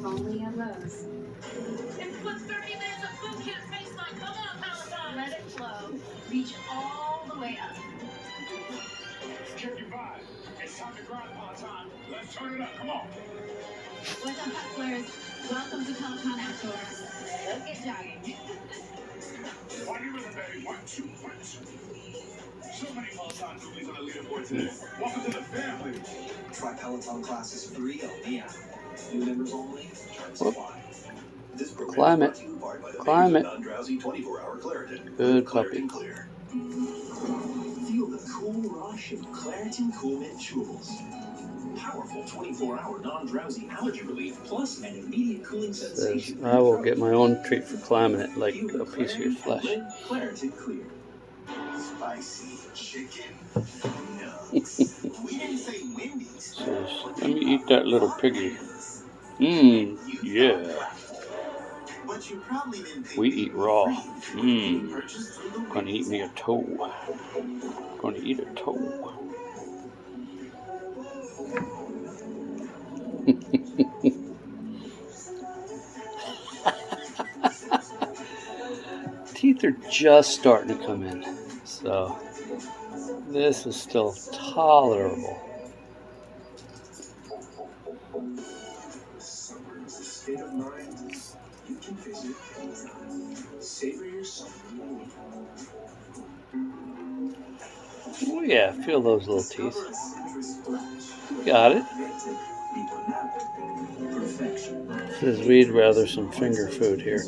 Only at Lowe's. It's what 30 minutes of food can't taste like. Come on, Peloton. Let it flow. Reach all the way up. Check your vibe. It's time to grind, Peloton. Let's turn it up. Come on. What's up, hustlers? Welcome to Peloton Outdoors. Let's get jogging. While you're living, baby. 1, 2, 1, 2. So many Peloton movies on the leaderboard today. Welcome to the family. Try Peloton classes free on the app. New members only. Terms apply. This program Climate. is brought to you by the Climate. non-drowsy 24-hour Claritin. Good Claritin puppy. Clear. Feel the cool rush of Claritin Cool Mint Chewables. Powerful 24-hour non-drowsy allergy relief plus an immediate cooling sensation. Says, I will get my own treat for climbing it like a piece of your flesh. Claritin Clear. Spicy chicken nuggets. We didn't say Wendy's. Says, let me eat that little piggy. Yeah. But you probably didn't pay We eat raw. purchased through the Gonna eat me a toe. Gonna eat a toe. Teeth are just starting to come in, so this is still tolerable. Summer is a state of mind you can visit anytime. Savor your summer. Oh yeah, feel those little teeth. Discover a citrus splash. Got it. Perfection. Says we'd rather some finger food here.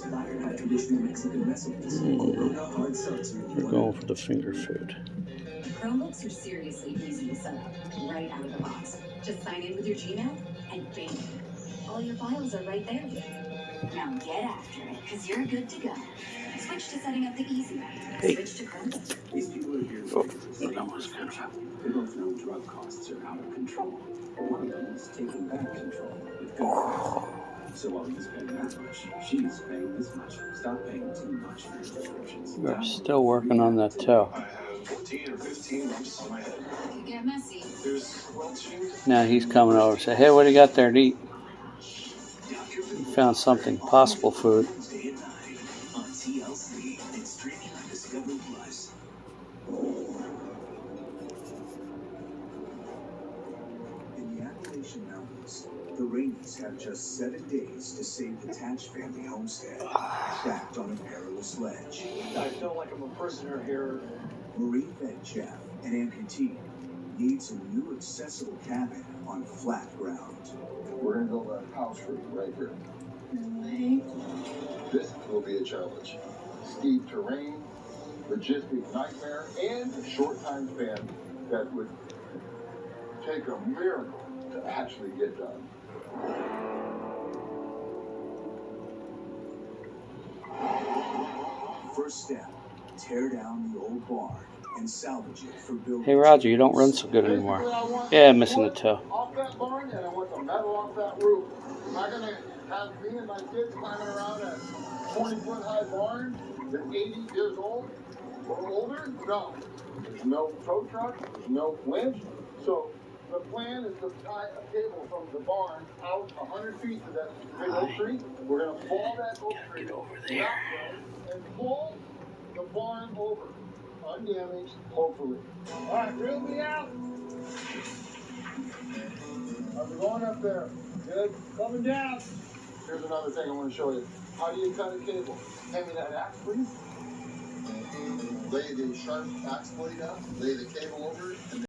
We're going for the finger food. Chromebooks are seriously easy to set up right out of the box. Just sign in with your Gmail and bang. All your files are right there. Now get after it, because you're good to go. Switch to setting up the easy way. Hey. Switch to Chromebook. These people are here. Oh, that was kind of They both know drug costs are out of control. One of them is taking back control with gun. So while he's paying that much, she's paying this much. Stop paying too much for your prescriptions. We're still working on that toe. I have 14 or 15 lumps on my head. You get messy. There's squelching. Now he's coming over to say, hey, what do you got there to eat? He found something, possible food. Wednesday at 9 on TLC and streaming on Discovery Plus. In the Appalachian Mountains, the Rainies have just 7 days to save the Tatch family homestead, trapped on a perilous ledge. I feel like I'm a prisoner here. Marine vet Jeff, an amputee, needs a new accessible cabin on flat ground. We're going to build a house for you right here. This will be a challenge. Steep terrain, logistic nightmare, and a short time span that would take a miracle to actually get done. First step, tear down the old barn and salvage it for building. Hey Roger, you don't run so good anymore. Yeah, I'm missing a toe. Off that barn, and I want the metal off that roof. Am I going to have me and my kids climbing around a 20-foot high barn that's 80 years old or older? No. There's no tow truck, there's no winch. So the plan is to tie a cable from the barn out 100 feet to that big oak tree. We're going to fall that oak tree over there and pull the barn over, undamaged, hopefully. All right, reel me out. I'm going up there. Good. Coming down. Here's another thing I want to show you. How do you cut a cable? Hand me that axe, please. Lay the sharp axe blade out, lay the cable over it, and